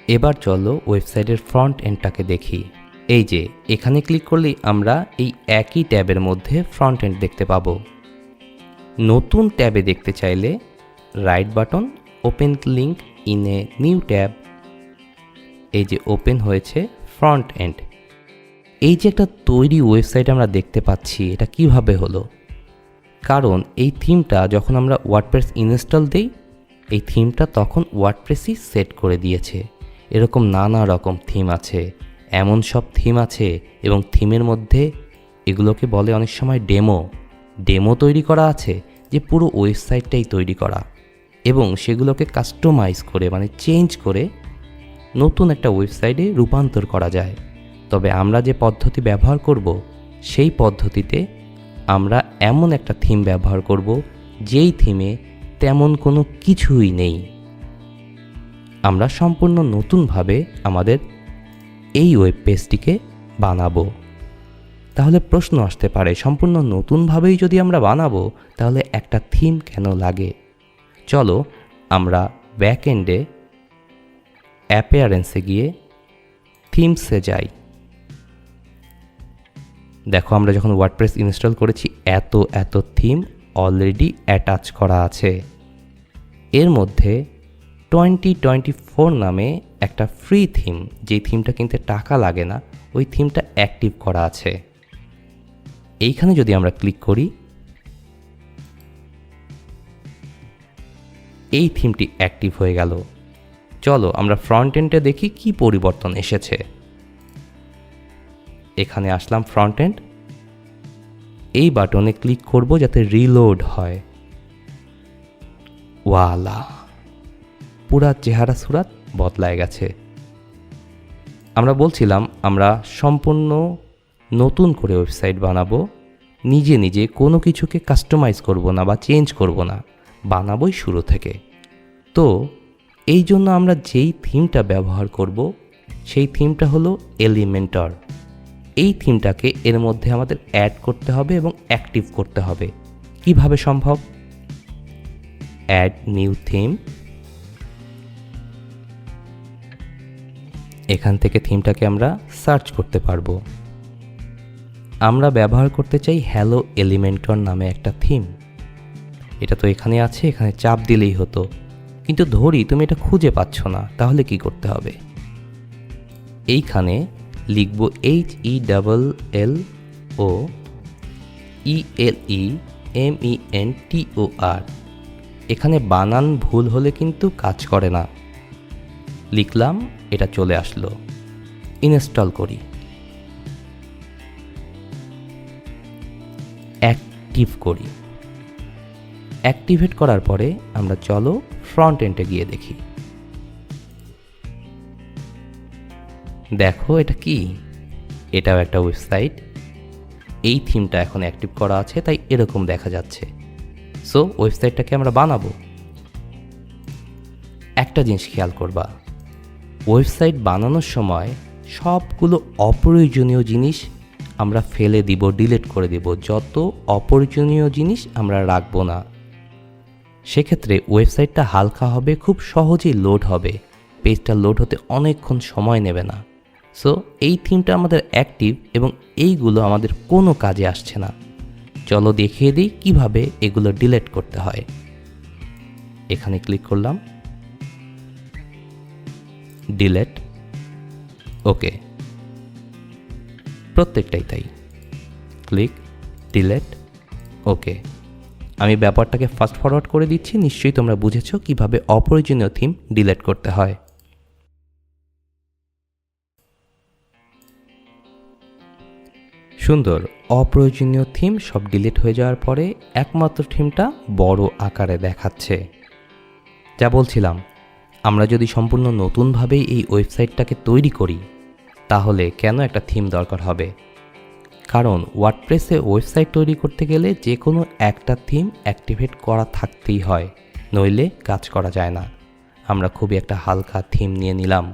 এবার চলো ওয়েবসাইটের ফ্রন্ট এন্ডটাকে দেখি। এই যে এখানে ক্লিক করলেই আমরা এই একই ট্যাবের মধ্যে ফ্রন্ট এন্ড দেখতে পাবো। নতুন ট্যাবে দেখতে চাইলে right button, open link in a new tab. এই যে ওপেন হয়েছে ফ্রন্ট এন্ড। এই যে একটা তৈরি ওয়েবসাইট আমরা দেখতে পাচ্ছি, এটা কিভাবে হলো? কারণ এই থিমটা যখন আমরা ওয়ার্ডপ্রেস ইনস্টল দিই, এই থিমটা তখন ওয়ার্ডপ্রেসই সেট করে দিয়েছে। এরকম নানা রকম থিম আছে, এমন সব থিম আছে, এবং থিমের মধ্যে এগুলোকে বলে অনেক সময় ডেমো তৈরি করা আছে, যে পুরো ওয়েবসাইটটাই তৈরি করা, এবং সেগুলোকে কাস্টমাইজ করে মানে চেঞ্জ করে নতুন একটা ওয়েবসাইটে রূপান্তর করা যায়। তবে আমরা যে পদ্ধতি ব্যবহার করব, সেই পদ্ধতিতে আমরা এমন একটা থিম ব্যবহার করব যেই থিমে তেমন কোনো কিছুই নেই। আমরা সম্পূর্ণ নতুনভাবে আমাদের এই ওয়েব পেজটিকে বানাবো। তাহলে প্রশ্ন আসতে পারে, সম্পূর্ণ নতুনভাবেই যদি আমরা বানাবো তাহলে একটা থিম কেন লাগে? চলো আমরা ব্যাক এন্ডে অ্যাপিয়ারেন্সে গিয়ে থিমসে যাই। দেখো আমরা যখন ওয়ার্ডপ্রেস ইনস্টল করেছি, এত থিম অলরেডি অ্যাটাচ করা আছে। এর মধ্যে 2024 নামে একটা ফ্রি থিম, যেই থিমটা কিনতে টাকা লাগে না, ওই থিমটা অ্যাক্টিভ করা আছে। এইখানে যদি আমরা ক্লিক করি, এই থিমটি অ্যাক্টিভ হয়ে গেল। চলো আমরা ফ্রন্ট এন্ডে দেখি কি পরিবর্তন এসেছে। এখানে আসলাম ফ্রন্ট এন্ড, এই বাটনে ক্লিক করব যাতে রিলোড হয়। ওয়ালা, পুরা চেহারা সুরাত বদলায় গেছে। আমরা বলছিলাম আমরা সম্পূর্ণ নতুন করে ওয়েবসাইট বানাবো, নিজে কোনো কিছুকে কাস্টমাইজ করব না বা চেঞ্জ করব না, বানাবোই শুরু থেকে। তো এই জন্য আমরা যেই থিমটা ব্যবহার করব, সেই থিমটা হলো এলিমেন্টর। এই থিমটাকে এর মধ্যে আমাদের অ্যাড করতে হবে এবং অ্যাক্টিভ করতে হবে। কিভাবে সম্ভব? অ্যাড নিউ থিম, এখান থেকে থিমটাকে আমরা সার্চ করতে পারবো। আমরা ব্যবহার করতে চাই হ্যালো এলিমেন্টর নামে একটা থিম। এটা তো এখানে আছে, এখানে চাপ দিলেই হতো, কিন্তু ধরি তুমি এটা খুঁজে পাচ্ছ না, তাহলে কি করতে হবে? এইখানে লিখব HELLOELEMENTOR। এখানে বানান ভুল হলে কিন্তু কাজ করে না। লিখলাম, এটা চলে আসলো। ইনস্টল করি, অ্যাক্টিভ করি। অ্যাক্টিভেট করার পরে আমরা চলো ফ্রন্ট এন্ডে গিয়ে দেখি। দেখো এটা কি? এটাও একটা ওয়েবসাইট। এই থিমটা এখন অ্যাক্টিভ করা আছে, তাই এরকম দেখা যাচ্ছে। সো ওয়েবসাইটটাকে আমরা বানাবো। একটা জিনিস খেয়াল করবা, ওয়েবসাইট বানানোর সময় সবগুলো অপ্রয়োজনীয় জিনিস আমরা ফেলে দিব, ডিলিট করে দিব। যত অপ্রয়োজনীয় জিনিস আমরা রাখবো না। সেক্ষেত্রে ওয়েবসাইটটা হালকা হবে, খুব সহজেই লোড হবে, পেজটা লোড হতে অনেকক্ষণ সময় নেবে না। সো এই থিমটা আমাদের অ্যাক্টিভ এবং এইগুলো আমাদের কোনো কাজে আসছে না। চলো দেখিয়ে দিই কিভাবে এগুলো ডিলিট করতে হয়। এখানে ক্লিক করলাম, ডিলিট, ওকে, প্রত্যেকটাই তাই। ক্লিক, ডিলিট, ওকে। আমি ব্যাপারটাকে ফাস্ট ফরওয়ার্ড করে দিচ্ছি, নিশ্চয়ই তোমরা বুঝেছো কিভাবে অপ্রয়োজনীয় থিম ডিলিট করতে হয়। সুন্দর, অপ্রয়োজনীয় থিম সব ডিলিট হয়ে যাওয়ার পরে একমাত্র থিমটা বড় আকারে দেখাচ্ছে। যা বলছিলাম, আমরা যদি সম্পূর্ণ নতুনভাবেই এই ওয়েবসাইটটাকে তৈরি করি, তাহলে কেন একটা থিম দরকার হবে? কারণ ওয়ার্ডপ্রেসে ওয়েবসাইট তৈরি করতে গেলে যে কোনো একটা থিম অ্যাক্টিভেট করা থাকতেই হয়, নইলে কাজ করা যায় না। আমরা খুবই একটা হালকা থিম নিয়ে নিলাম।